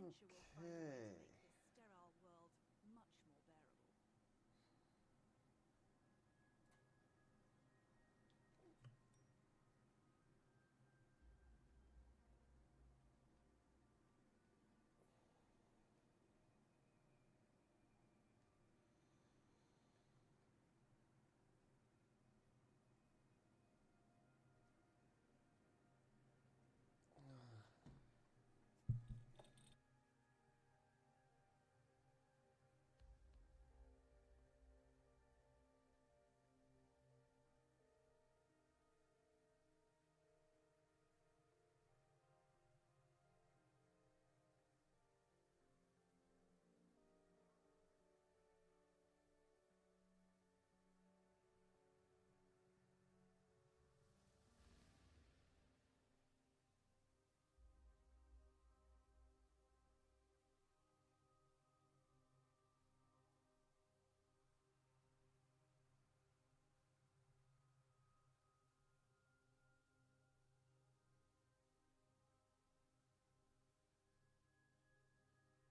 adventure will find a way to Okay. make this sterile world much more bearable.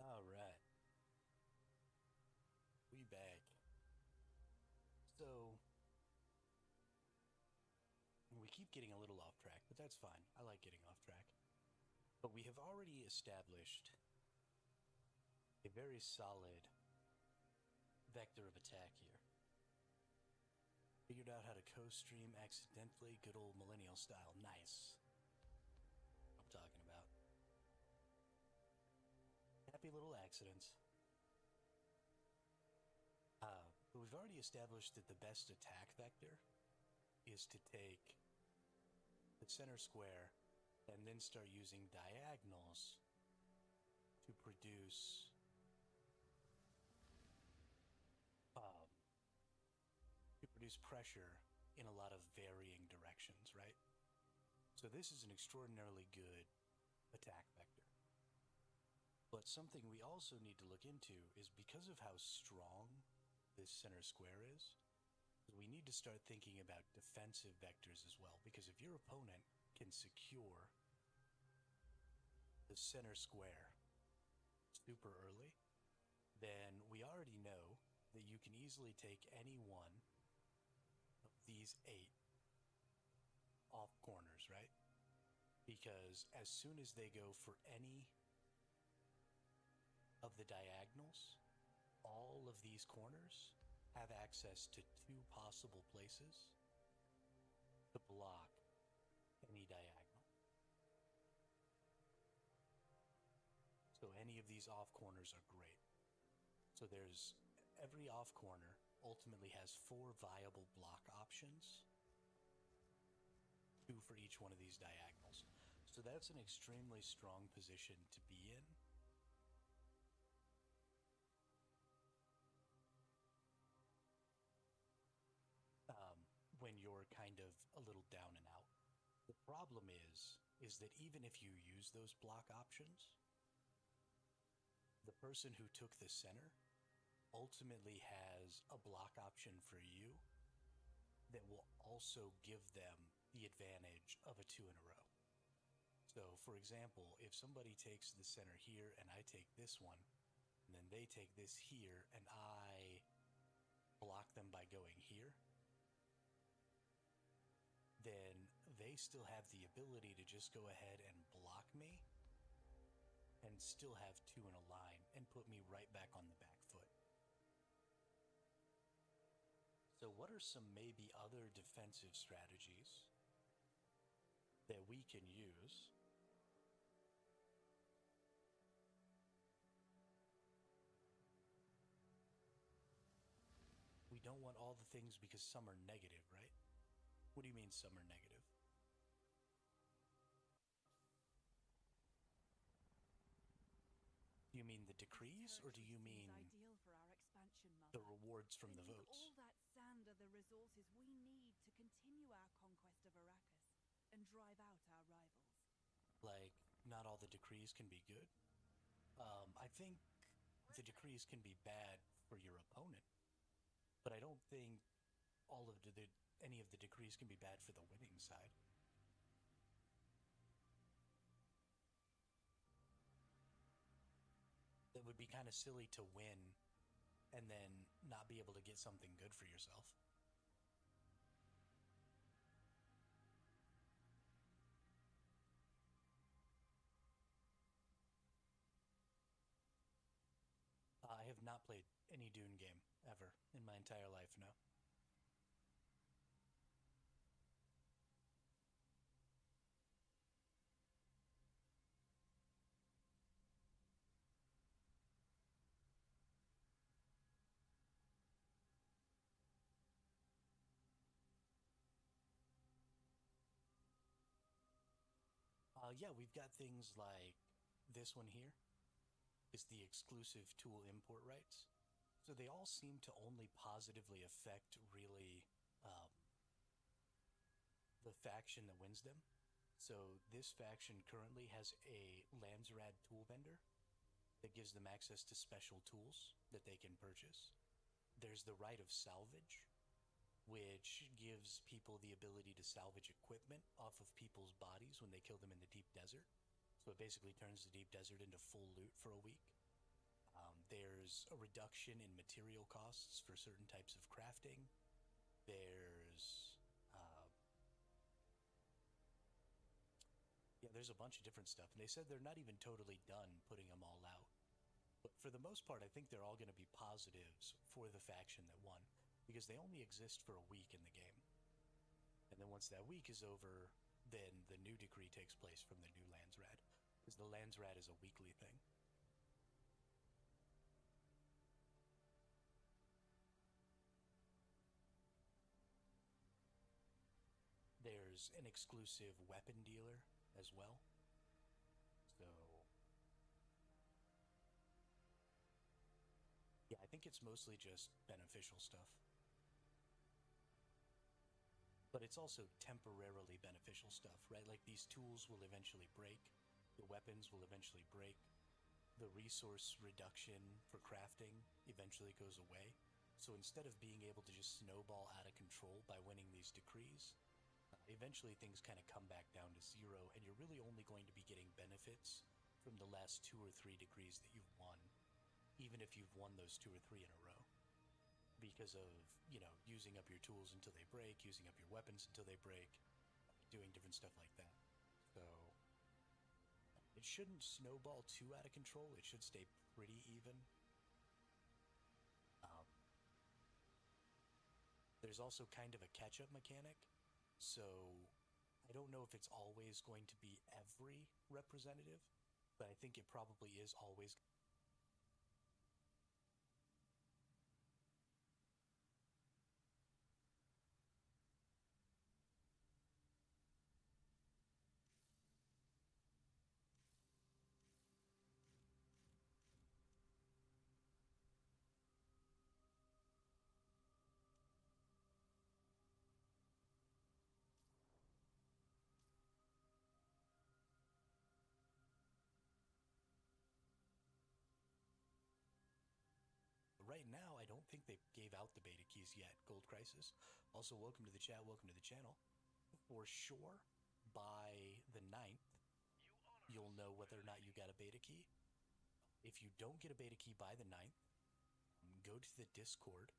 All right, we back. So we keep getting a little off track, but that's fine. I like getting off track. But we have already established a very solid vector of attack here. Figured out how to co-stream accidentally, good old millennial style. Nice. I'm talking about. Happy little accidents. But we've already established that the best attack vector is to take the center square and then start using diagonals to produce um, pressure in a lot of varying directions, right? So this is an extraordinarily good attack vector. But something we also need to look into is because of how strong this center square is, we need to start thinking about defensive vectors as well, because if your opponent can secure the center square super early, then we already know that you can easily take any one of these 8 off corners, right? Because as soon as they go for any of the diagonals, all of these corners have access to 2 possible places to block any diagonal. So any of these off corners are great. So there's every off corner ultimately has 4 viable block options, 2 for each one of these diagonals. So that's an extremely strong position to be in. When you're kind of a little down and out. The problem is that even if you use those block options, the person who took the center ultimately has a block option for you that will also give them the advantage of a 2 in a row. So, for example, if somebody takes the center here and I take this one, and then they take this here and I block them by going here, then they still have the ability to just go ahead and block me and still have 2 in a line and put me right back on the back foot. So what are some maybe other defensive strategies that we can use we don't want all the things because some are negative, right? What do you mean some are negative? Do you mean the decrees, or do you mean ideal for our expansion, Mother. the rewards from the Beneath votes? all that sand are the resources we need to continue our conquest of Arrakis and drive out our rivals. Like, not all the decrees can be good? I think the decrees can be bad for your opponent, but I don't think all of any of the decrees can be bad for the winning side. be kind of silly to win and then not be able to get something good for yourself. I have not played any Dune game ever in my entire life, no. Yeah, we've got things like this one here is the exclusive tool import rights. So they all seem to only positively affect really the faction that wins them. So this faction currently has a Landsrad tool vendor that gives them access to special tools that they can purchase. There's the right of salvage, which gives people the ability to salvage equipment off of people's bodies when they kill them in the deep desert. So it basically turns the deep desert into full loot for a week. There's a reduction in material costs for certain types of crafting. There's yeah, there's a bunch of different stuff, and they said they're not even totally done putting them all out. But for the most part, I think they're all going to be positives for the faction that won, because they only exist for a week in the game. And then once that week is over, then the new decree takes place from the new Landsrad, because the Landsrad is a weekly thing. There's an exclusive weapon dealer as well. So, yeah, I think it's mostly just beneficial stuff. But it's also temporarily beneficial stuff, right? Like these tools will eventually break, the weapons will eventually break, the resource reduction for crafting eventually goes away. So instead of being able to just snowball out of control by winning these decrees, eventually things kind of come back down to zero, and you're really only going to be getting benefits from the last 2 or 3 decrees that you've won, even if you've won those 2 or 3 in a row. Because of, using up your tools until they break, using up your weapons until they break, doing different stuff like that. So it shouldn't snowball too out of control. It should stay pretty even. Um, there's also kind of a catch-up mechanic. So I don't know if it's always going to be every representative, but I think it probably is always. Right now, I don't think they gave out the beta keys yet, Gold Crisis. Also, welcome to the chat, welcome to the channel. For sure, by the 9th, you'll know whether or not you got a beta key. If you don't get a beta key by the 9th, go to the Discord,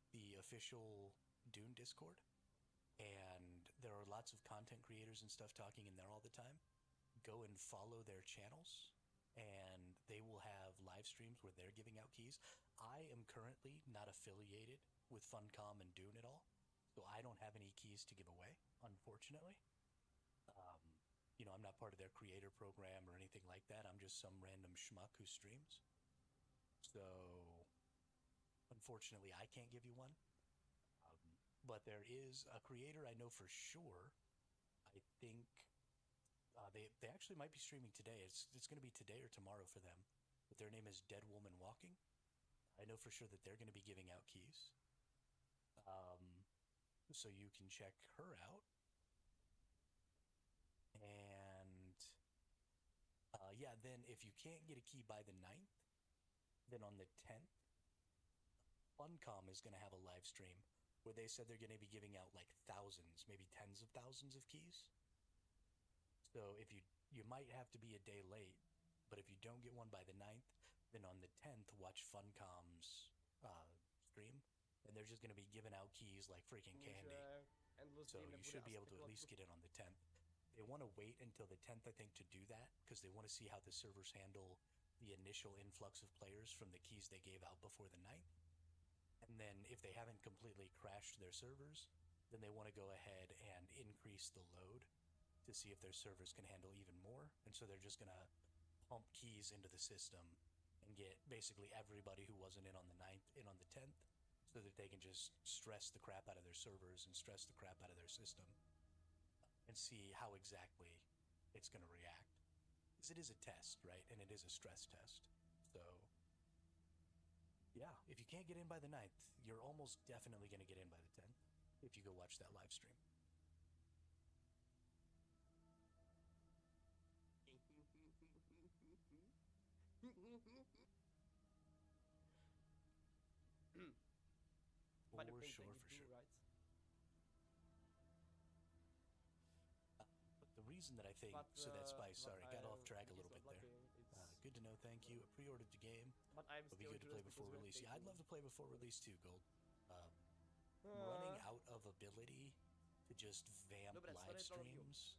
the official Dune Discord, and there are lots of content creators and stuff talking in there all the time. Go and follow their channels, and they will have live streams where they're giving out keys. I am currently not affiliated with Funcom and Dune at all, so I don't have any keys to give away, unfortunately. Um, I'm not part of their creator program or anything like that. I'm just some random schmuck who streams. So, unfortunately, I can't give you one. But there is a creator I know for sure. I think they actually might be streaming today. It's going to be today or tomorrow for them. But their name is Dead Woman Walking. I know for sure that they're going to be giving out keys. So you can check her out. And yeah, then if you can't get a key by the 9th, then on the 10th, Funcom is going to have a live stream where they said they're going to be giving out like thousands, maybe tens of thousands of keys. So if you might have to be a day late, but if you don't get one by the 9th, then on the 10th, watch Funcom's stream, and they're just going to be giving out keys like freaking candy. So you should be able to at least get in on the 10th. They want to wait until the 10th, I think, to do that because they want to see how the servers handle the initial influx of players from the keys they gave out before the 9th. And then if they haven't completely crashed their servers, then they want to go ahead and increase the load to see if their servers can handle even more. And so they're just going to pump keys into the system and get basically everybody who wasn't in on the 9th in on the 10th so that they can just stress the crap out of their servers and stress the crap out of their system and see how exactly it's going to react. Because it is a test, right? And it is a stress test. So, yeah, if you can't get in by the 9th, you're almost definitely going to get in by the 10th if you go watch that live stream. For sure, for sure. Right? But the reason that I think so that Spice, sorry, got off track a little bit there. Good to know, thank you. I pre-ordered the game. But I'm It'll be good to play before release. Yeah, I'd love to play before release too, Gold. I'm running out of ability to just vamp live streams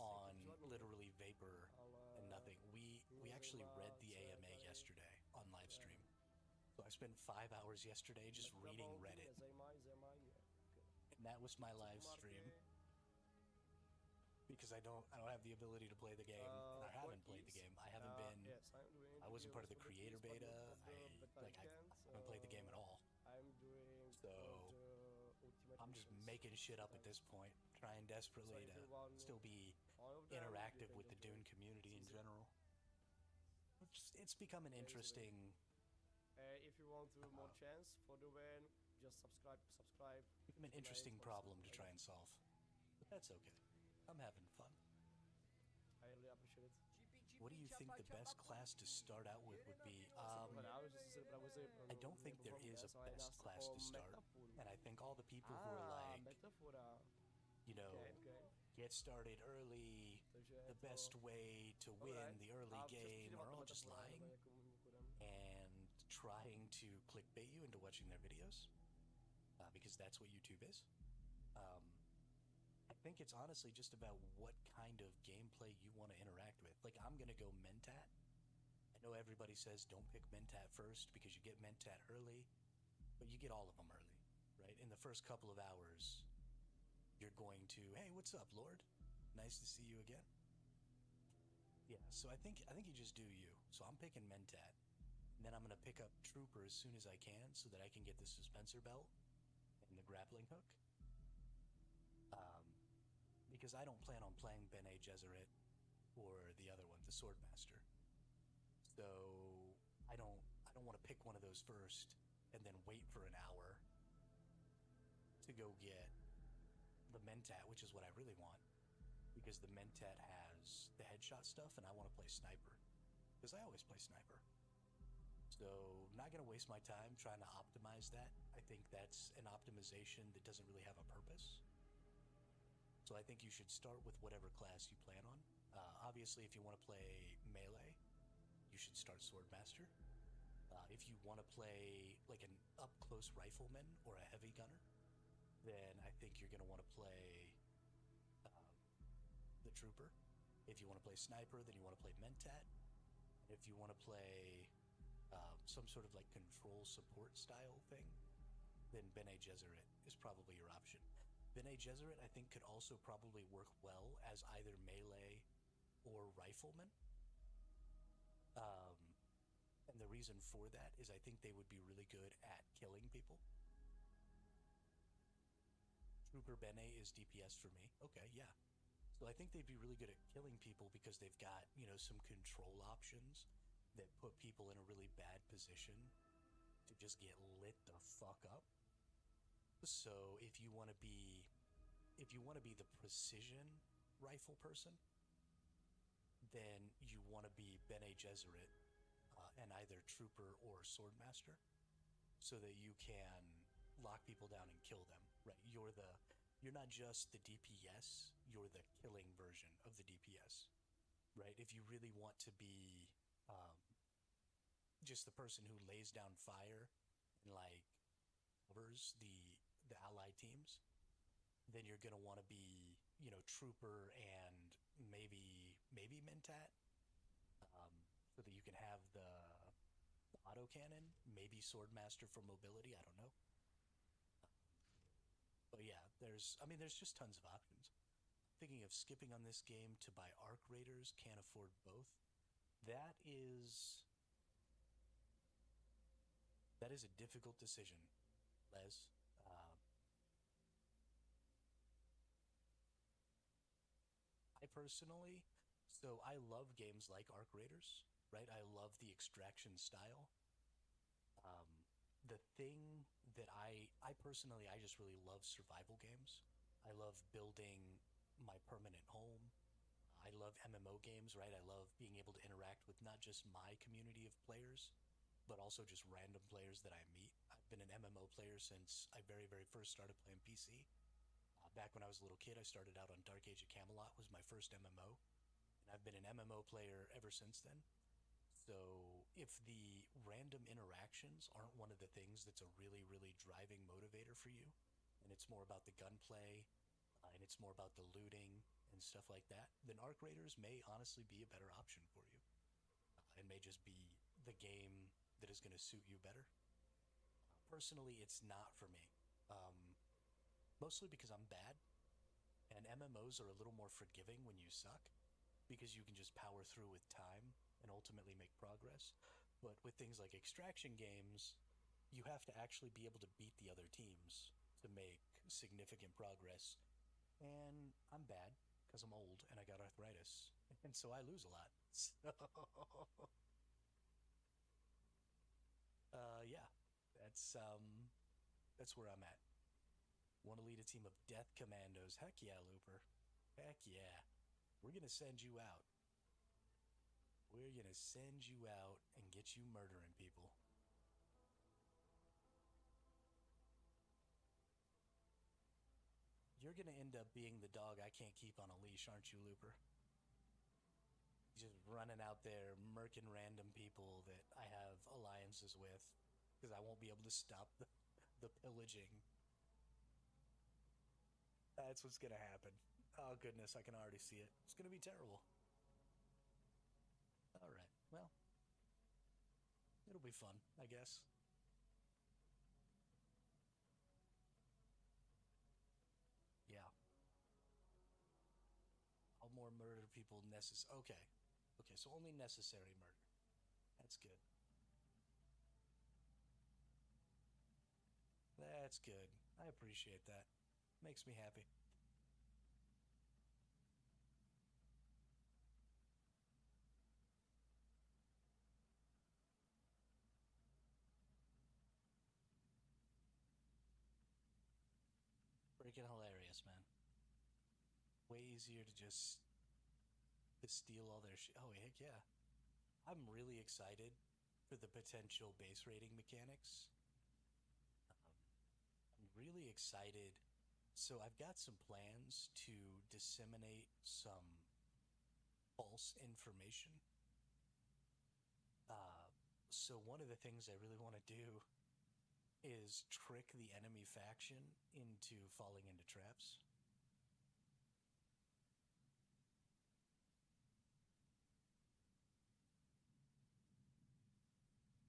on literally vapor and nothing. We actually read the AMA yesterday on live stream. So I spent 5 hours yesterday just reading Reddit. And that was my live stream. Because I don't have the ability to play the game, and I haven't played the game. I haven't been. I wasn't part of the creator beta. I haven't played the game at all. So I'm just making shit up at this point, trying desperately to still be interactive with the Dune community in general. It's become an interesting. If you want to more chance for the win, just subscribe. Become an interesting problem to try and solve, but that's okay. I'm having fun. I really appreciate it. What do you think the best class to start out with would be? I don't think there is a best class to start, and I think all the people who are like, get started early, the best way to win the early game, are all just lying and trying to clickbait you into watching their videos, because that's what YouTube is. I think it's honestly just about what kind of gameplay you want to interact with. Like, I'm going to go Mentat. I know everybody says don't pick Mentat first because you get Mentat early, but you get all of them early, right? In the first couple of hours, you're going to, hey, what's up, Lord? Nice to see you again. Yeah, so I think you just do you. So I'm picking Mentat. And then I'm going to pick up Trooper as soon as I can so that I can get the suspensor belt and the grappling hook. Because I don't plan on playing Bene Gesserit or the other one, the Swordmaster. So I don't want to pick one of those first and then wait for an hour to go get the Mentat, which is what I really want. Because the Mentat has the headshot stuff and I want to play Sniper. Because I always play Sniper. So I'm not going to waste my time trying to optimize that. I think that's an optimization that doesn't really have a purpose. So I think you should start with whatever class you plan on. Obviously, if you want to play melee, you should start Swordmaster. If you want to play like an up-close rifleman or a heavy gunner, then I think you're going to want to play the Trooper. If you want to play Sniper, then you want to play Mentat. And if you want to play some sort of like control support style thing, then Bene Gesserit is probably your option. Bene Gesserit, I think, could also probably work well as either melee or rifleman. And the reason for that is I think they would be really good at killing people. Trooper Bene is DPS for me. Okay, yeah. So I think they'd be really good at killing people because they've got, some control options that put people in a really bad position to just get lit the fuck up. So if you want to be the precision rifle person, then you want to be Bene Gesserit and either Trooper or Swordmaster, so that you can lock people down and kill them. Right? You're not just the DPS, you're the killing version of the DPS. Right? If you really want to be just the person who lays down fire and like covers the allied teams, then you're gonna want to be, you know, trooper and maybe mentat, so that you can have the auto cannon, maybe swordmaster for mobility. I don't know, but yeah, there's just tons of options. Thinking of skipping on this game to buy arc raiders, can't afford both. That is that is a difficult decision, Les. I personally, so I love games like Arc Raiders, right? I love the extraction style. Um, the thing that I personally, I just really love survival games. I love building my permanent home. I love MMO games, right? I love being able to interact with not just my community of players, but also just random players that I meet. I've been an MMO player since I very first started playing PC. Back when I was a little kid, I started out on Dark Age of Camelot, was my first MMO, and I've been an MMO player ever since then. So if the random interactions aren't one of the things that's a really driving motivator for you, and it's more about the gunplay, and it's more about the looting and stuff like that, then Arc Raiders may honestly be a better option for you. It may just be the game that is going to suit you better. Personally, it's not for me. Mostly because I'm bad, and MMOs are a little more forgiving when you suck, because you can just power through with time and ultimately make progress. But with things like extraction games, you have to actually be able to beat the other teams to make significant progress. And I'm bad because I'm old and I got arthritis, and so I lose a lot. So, yeah, that's where I'm at. Want to lead a team of death commandos? Heck yeah, Looper. Heck yeah. We're gonna send you out. We're gonna send you out and get you murdering people. You're gonna end up being the dog I can't keep on a leash, aren't you, Looper? Just running out there, murking random people that I have alliances with, because I won't be able to stop the pillaging. That's what's gonna happen. Oh goodness, I can already see it. It's gonna be terrible. All right, well, it'll be fun, I guess. Yeah, all more murder people necessary. Okay, okay, so only necessary murder. That's good. That's good. I appreciate that. Makes me happy. Freaking hilarious, man. Way easier to just to steal all their shit. Oh heck yeah! I'm really excited for the potential base rating mechanics. I'm really excited. So I've got some plans to disseminate some false information. Uh, so one of the things I really want to do is trick the enemy faction into falling into traps.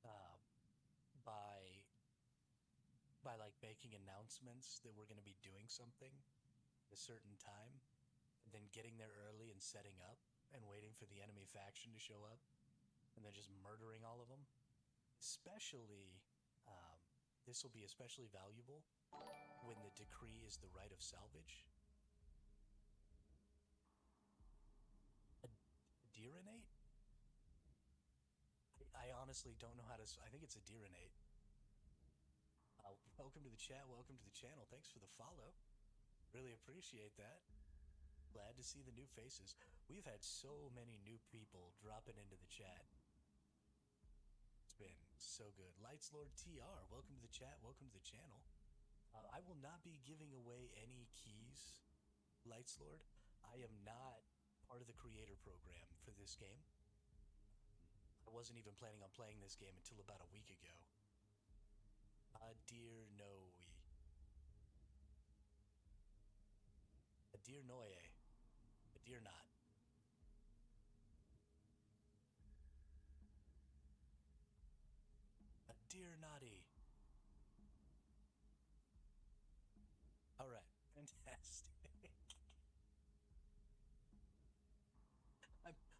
Uh, by like making announcements that we're going to be doing something at a certain time, and then getting there early and setting up and waiting for the enemy faction to show up, and then just murdering all of them. Especially, um, this will be especially valuable when the decree is the right of salvage. A Deerinate? I honestly don't know how to. I think it's a Deerinate. Welcome to the chat. Welcome to the channel. Thanks for the follow. Really appreciate that. Glad to see the new faces. We've had so many new people dropping into the chat. It's been so good. Lights Lord TR, welcome to the chat. Welcome to the channel. I will not be giving away any keys, Lights Lord. I am not part of the creator program for this game. I wasn't wasn't even planning on playing this game until about a week ago. Dear Noe. A dear Noye. A dear not. A dear naughty. Alright, fantastic.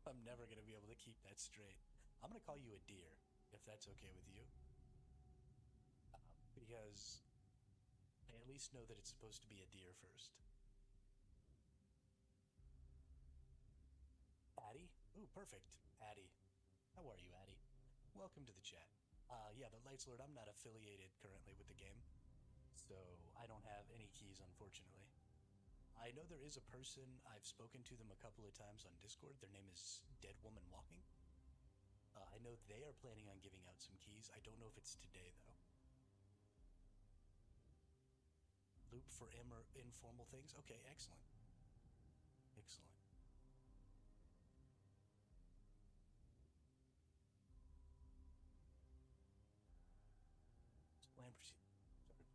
I'm never going to be able to keep that straight. I'm going to call you a deer, if that's okay with you. Because I at least know that it's supposed to be a deer first. Addie? Ooh, perfect. Addie. How are you, Addie? Welcome to the chat. Yeah, but Lights Lord, I'm not affiliated currently with the game, so I don't have any keys, unfortunately. I know there is a person, I've spoken to them a couple of times on Discord. Their name is Dead Woman Walking. I know they are planning on giving out some keys. I don't know if it's today, though. Loop for informal things? Okay, excellent. Excellent.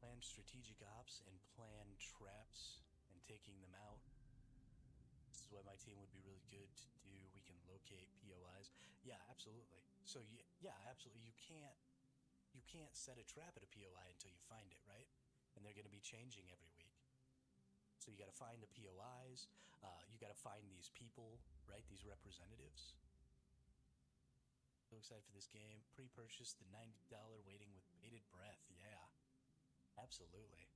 Plan strategic ops and plan traps and taking them out. This is what my team would be really good to do. We can locate POIs. Yeah, absolutely. So yeah, absolutely. You can't set a trap at a POI until you find it, right? And they're going to be changing every week. So you got to find the POIs. You got to find these people, right? These representatives. So excited for this game. Pre-purchase the $90 waiting with bated breath. Yeah, absolutely.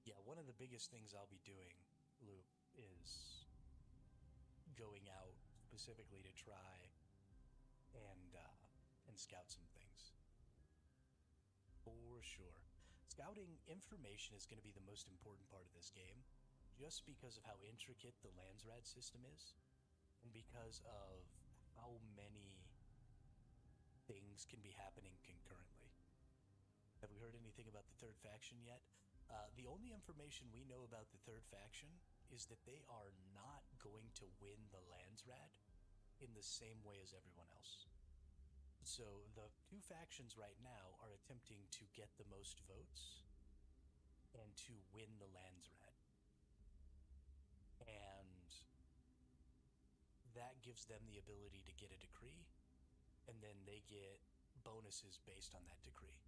Yeah, one of the biggest things I'll be doing, Luke, is going out specifically to try and scout some things. For sure. Scouting information is going to be the most important part of this game, just because of how intricate the Landsrad system is, and because of how many things can be happening concurrently. Have we heard anything about the third faction yet? The only information we know about the third faction is that they are not going to win the Landsrad in the same way as everyone else. So the two factions right now are attempting to get the most votes and to win the Landsrad. And that gives them the ability to get a decree, and then they get bonuses based on that decree.